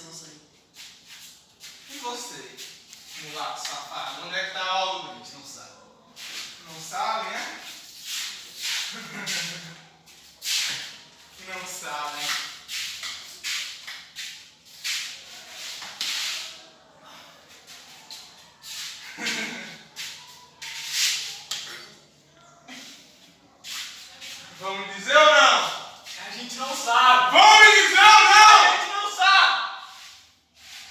não sei. E você? Mulato safado, onde é que tá a Luiz? Não sabe. Não sabe, né? Não sabem. Vamos dizer ou não? A gente não sabe. Vamos dizer ou não? A gente não sabe.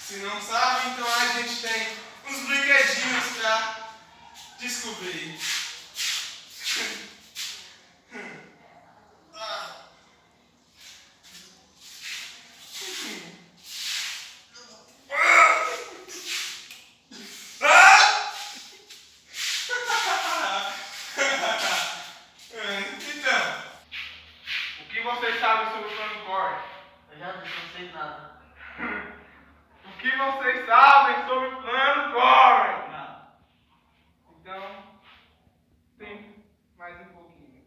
Se não sabe, então a gente tem uns brinquedinhos pra descobrir. Então, o que vocês sabem sobre o plano Core? Eu já disse, não sei nada. O que vocês sabem sobre o plano Core? Nada. Então, tem mais um pouquinho.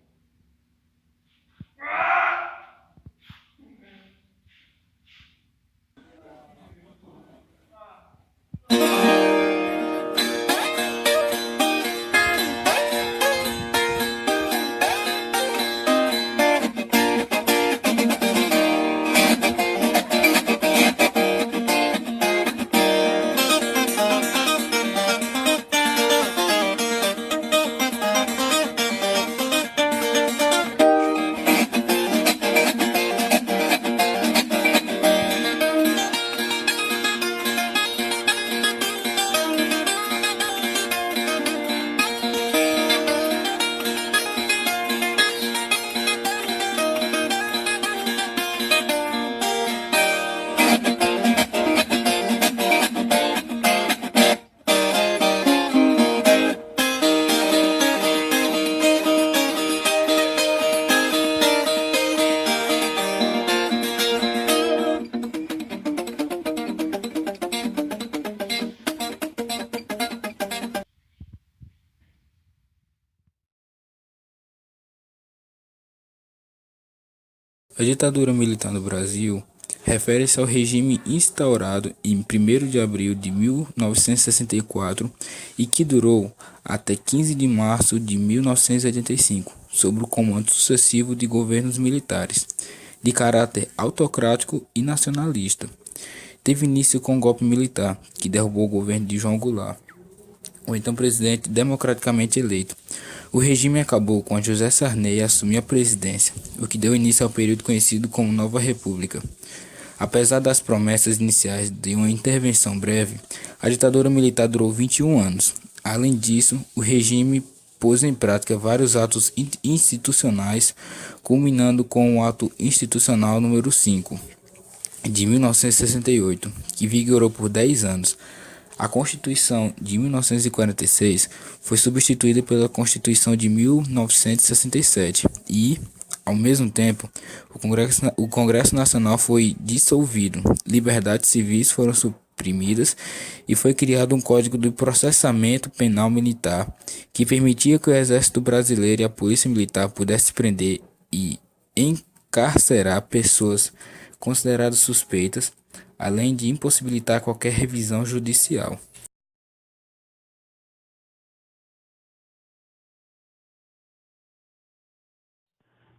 A ditadura militar no Brasil refere-se ao regime instaurado em 1º de abril de 1964 e que durou até 15 de março de 1985, sob o comando sucessivo de governos militares, de caráter autocrático e nacionalista. Teve início com o golpe militar, que derrubou o governo de João Goulart, o então presidente democraticamente eleito. O regime acabou quando José Sarney assumiu a presidência, o que deu início ao período conhecido como Nova República. Apesar das promessas iniciais de uma intervenção breve, a ditadura militar durou 21 anos. Além disso, o regime pôs em prática vários atos institucionais, culminando com o Ato Institucional número 5, de 1968, que vigorou por 10 anos. A Constituição de 1946 foi substituída pela Constituição de 1967 e, ao mesmo tempo, o Congresso Nacional foi dissolvido, liberdades civis foram suprimidas e foi criado um Código de Processamento Penal Militar que permitia que o Exército Brasileiro e a Polícia Militar pudessem prender e encarcerar pessoas consideradas suspeitas, além de impossibilitar qualquer revisão judicial.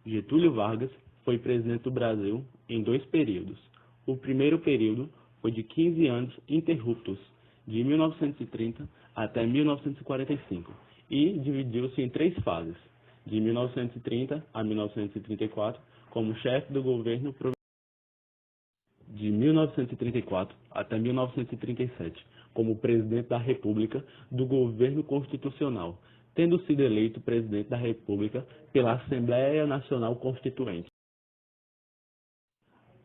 Getúlio Vargas foi presidente do Brasil em 2 períodos. O primeiro período foi de 15 anos interruptos, de 1930 até 1945, e dividiu-se em 3 fases, de 1930 a 1934, como chefe do governo provisório, de 1934 até 1937, como presidente da República do governo constitucional, tendo sido eleito presidente da República pela Assembleia Nacional Constituinte.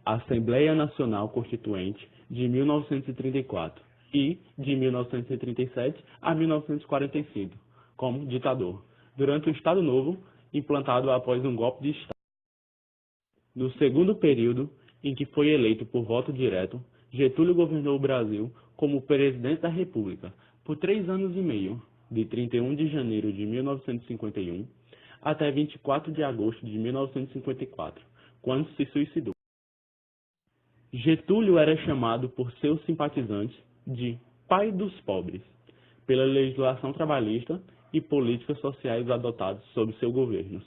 Assembleia Nacional Constituinte de 1934 e de 1937 a 1945, como ditador, durante o Estado Novo, implantado após um golpe de Estado. No segundo período, em que foi eleito por voto direto, Getúlio governou o Brasil como presidente da República por 3 anos e meio, de 31 de janeiro de 1951 até 24 de agosto de 1954, quando se suicidou. Getúlio era chamado por seus simpatizantes de pai dos pobres, pela legislação trabalhista e políticas sociais adotadas sob seu governo.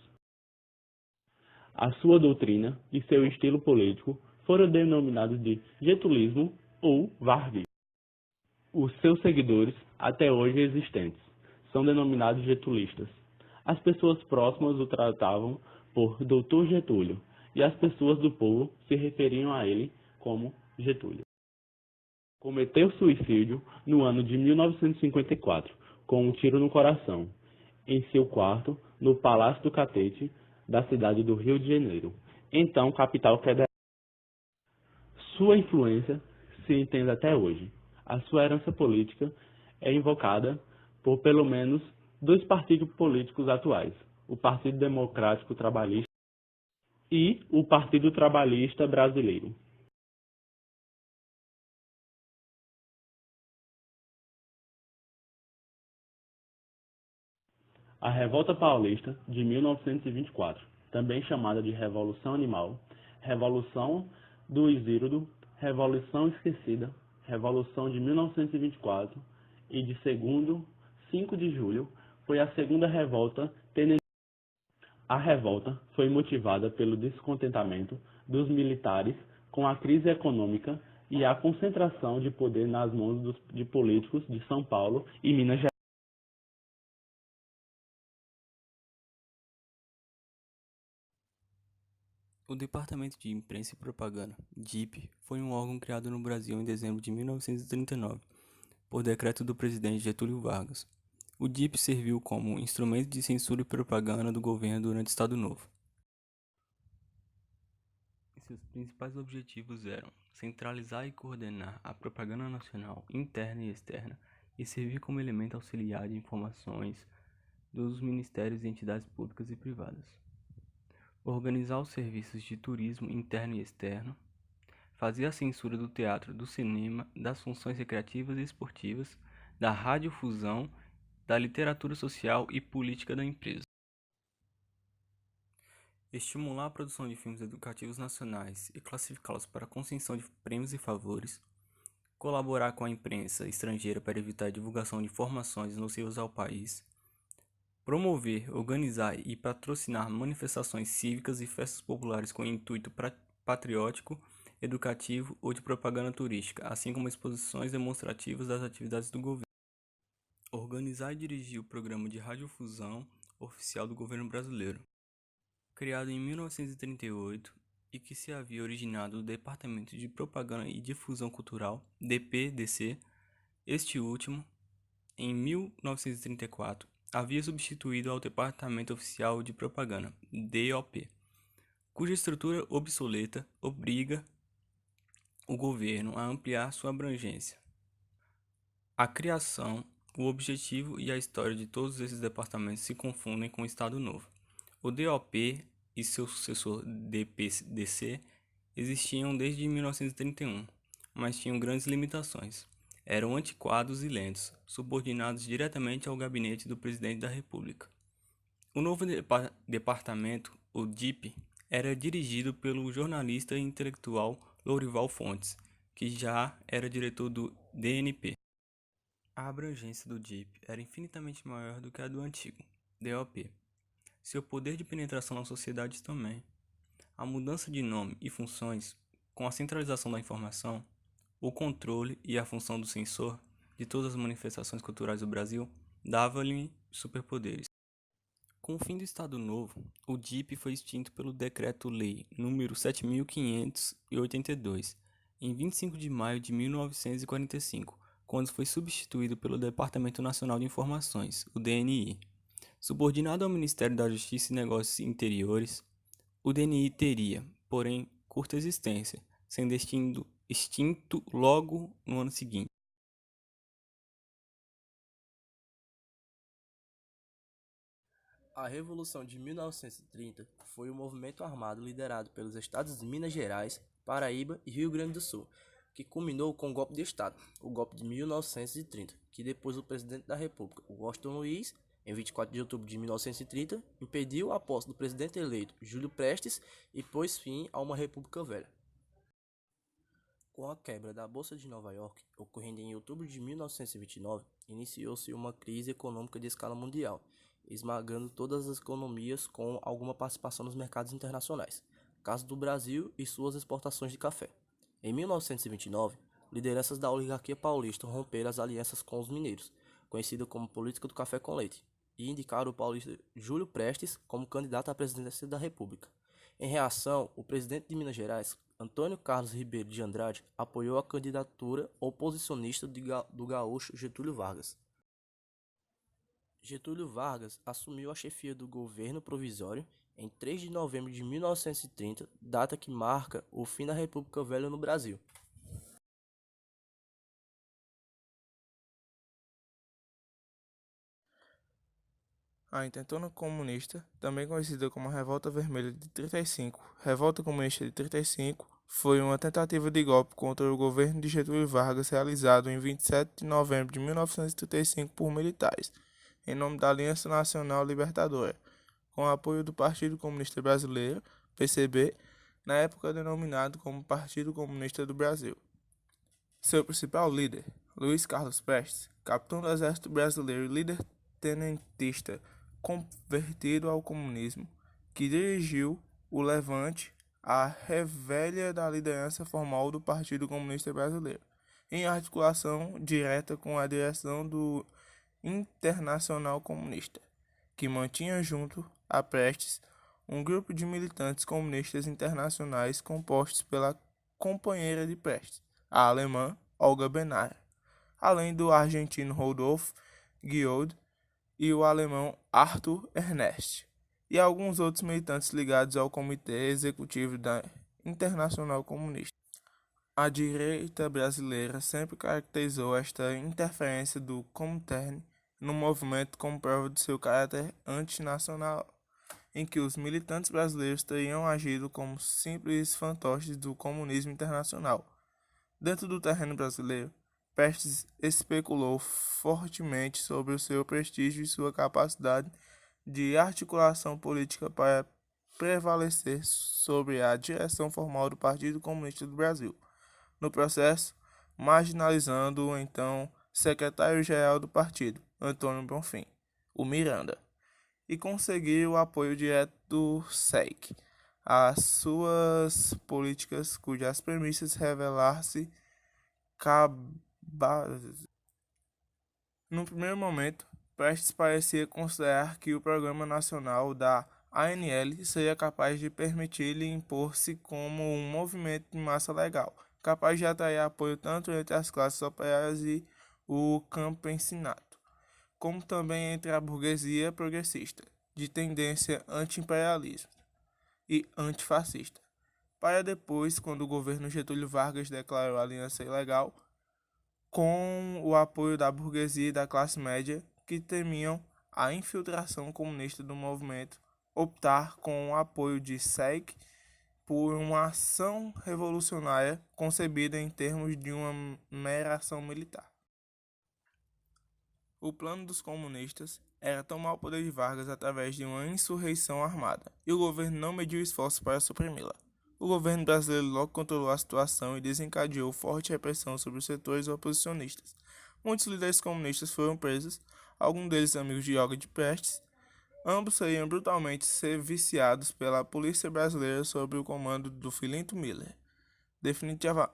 A sua doutrina e seu estilo político foram denominados de getulismo ou varguismo. Os seus seguidores, até hoje existentes, são denominados getulistas. As pessoas próximas o tratavam por Doutor Getúlio e as pessoas do povo se referiam a ele como Getúlio. Cometeu suicídio no ano de 1954, com um tiro no coração, em seu quarto, no Palácio do Catete, da cidade do Rio de Janeiro, então capital federal. Sua influência se entende até hoje. A sua herança política é invocada por pelo menos dois partidos políticos atuais, o Partido Democrático Trabalhista e o Partido Trabalhista Brasileiro. A Revolta Paulista de 1924, também chamada de Revolução Animal, Revolução do Exílio, Revolução Esquecida, Revolução de 1924 e de 5 de julho, foi a segunda revolta tenentista. A revolta foi motivada pelo descontentamento dos militares com a crise econômica e a concentração de poder nas mãos de políticos de São Paulo e Minas Gerais. O Departamento de Imprensa e Propaganda, DIP, foi um órgão criado no Brasil em dezembro de 1939, por decreto do presidente Getúlio Vargas. O DIP serviu como instrumento de censura e propaganda do governo durante o Estado Novo. Seus principais objetivos eram centralizar e coordenar a propaganda nacional, interna e externa, e servir como elemento auxiliar de informações dos ministérios e entidades públicas e privadas. Organizar os serviços de turismo interno e externo, fazer a censura do teatro, do cinema, das funções recreativas e esportivas, da radiodifusão, da literatura social e política da empresa. Estimular a produção de filmes educativos nacionais e classificá-los para concessão de prêmios e favores. Colaborar com a imprensa estrangeira para evitar a divulgação de informações nocivas ao país. Promover, organizar e patrocinar manifestações cívicas e festas populares com intuito patriótico, educativo ou de propaganda turística, assim como exposições demonstrativas das atividades do governo. Organizar e dirigir o programa de radiodifusão oficial do governo brasileiro. Criado em 1938 e que se havia originado do Departamento de Propaganda e Difusão Cultural, DPDC, este último, em 1934, havia substituído ao Departamento Oficial de Propaganda, DOP, cuja estrutura obsoleta obriga o governo a ampliar sua abrangência. A criação, o objetivo e a história de todos esses departamentos se confundem com o Estado Novo. O DOP e seu sucessor DPDC existiam desde 1931, mas tinham grandes limitações. Eram antiquados e lentos, subordinados diretamente ao gabinete do presidente da República. O novo departamento, o DIP, era dirigido pelo jornalista e intelectual Lourival Fontes, que já era diretor do DNP. A abrangência do DIP era infinitamente maior do que a do antigo DOP. Seu poder de penetração na sociedade também. A mudança de nome e funções, com a centralização da informação, o controle e a função do censor de todas as manifestações culturais do Brasil, dava-lhe superpoderes. Com o fim do Estado Novo, o DIP foi extinto pelo Decreto-Lei nº 7.582, em 25 de maio de 1945, quando foi substituído pelo Departamento Nacional de Informações, o DNI. Subordinado ao Ministério da Justiça e Negócios Interiores, o DNI teria, porém, curta existência, sendo extinto logo no ano seguinte. A Revolução de 1930 foi um movimento armado liderado pelos estados de Minas Gerais, Paraíba e Rio Grande do Sul, que culminou com o golpe de Estado, o golpe de 1930, que depois o presidente da República, Washington Luiz, em 24 de outubro de 1930, impediu a posse do presidente eleito Júlio Prestes e pôs fim a uma república velha. Com a quebra da Bolsa de Nova York, ocorrendo em outubro de 1929, iniciou-se uma crise econômica de escala mundial, esmagando todas as economias com alguma participação nos mercados internacionais, caso do Brasil e suas exportações de café. Em 1929, lideranças da oligarquia paulista romperam as alianças com os mineiros, conhecida como política do café com leite, e indicaram o paulista Júlio Prestes como candidato à presidência da República. Em reação, o presidente de Minas Gerais, Antônio Carlos Ribeiro de Andrade, apoiou a candidatura oposicionista do gaúcho Getúlio Vargas. Getúlio Vargas assumiu a chefia do governo provisório em 3 de novembro de 1930, data que marca o fim da República Velha no Brasil. A intentona comunista, também conhecida como a Revolta Vermelha de 35, Revolta Comunista de 35, foi uma tentativa de golpe contra o governo de Getúlio Vargas realizado em 27 de novembro de 1935 por militares, em nome da Aliança Nacional Libertadora, com apoio do Partido Comunista Brasileiro, PCB, na época denominado como Partido Comunista do Brasil. Seu principal líder, Luiz Carlos Prestes, capitão do Exército Brasileiro e líder tenentista convertido ao comunismo, que dirigiu o levante à revelha da liderança formal do Partido Comunista Brasileiro, em articulação direta com a direção do Internacional Comunista, que mantinha junto a Prestes um grupo de militantes comunistas internacionais compostos pela companheira de Prestes, a alemã Olga Benária, além do argentino Rodolfo Guiod e o alemão Arthur Ernest, e alguns outros militantes ligados ao Comitê Executivo da Internacional Comunista. A direita brasileira sempre caracterizou esta interferência do Comintern no movimento como prova de seu caráter antinacional, em que os militantes brasileiros teriam agido como simples fantoches do comunismo internacional. Dentro do terreno brasileiro, Prestes especulou fortemente sobre o seu prestígio e sua capacidade de articulação política para prevalecer sobre a direção formal do Partido Comunista do Brasil, no processo, marginalizando o então secretário-geral do partido, Antônio Bonfim, o Miranda, e conseguiu o apoio direto do SEIC às suas políticas, cujas premissas revelaram-se no primeiro momento, Prestes parecia considerar que o Programa Nacional da ANL seria capaz de permitir-lhe impor-se como um movimento de massa legal, capaz de atrair apoio tanto entre as classes operárias e o campesinato, como também entre a burguesia progressista, de tendência anti-imperialista e antifascista, para depois, quando o governo Getúlio Vargas declarou a aliança ilegal, com o apoio da burguesia e da classe média que temiam a infiltração comunista do movimento, optar com o apoio de SEIC por uma ação revolucionária concebida em termos de uma mera ação militar. O plano dos comunistas era tomar o poder de Vargas através de uma insurreição armada, e o governo não mediu esforços para suprimi-la. O governo brasileiro logo controlou a situação e desencadeou forte repressão sobre os setores oposicionistas. Muitos líderes comunistas foram presos, alguns deles amigos de Olga de Prestes. Ambos seriam brutalmente viciados pela polícia brasileira sob o comando do Filinto Miller,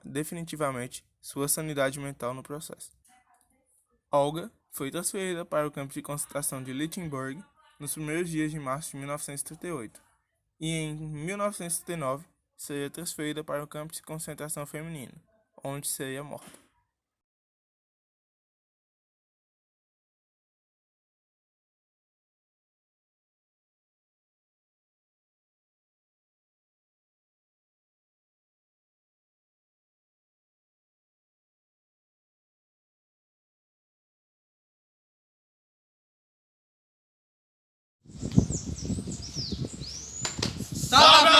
definitivamente sua sanidade mental no processo. Olga foi transferida para o campo de concentração de Lichtenberg nos primeiros dias de março de 1938 e em 1939 seria transferida para o campo de concentração feminino, onde seria morta. Salve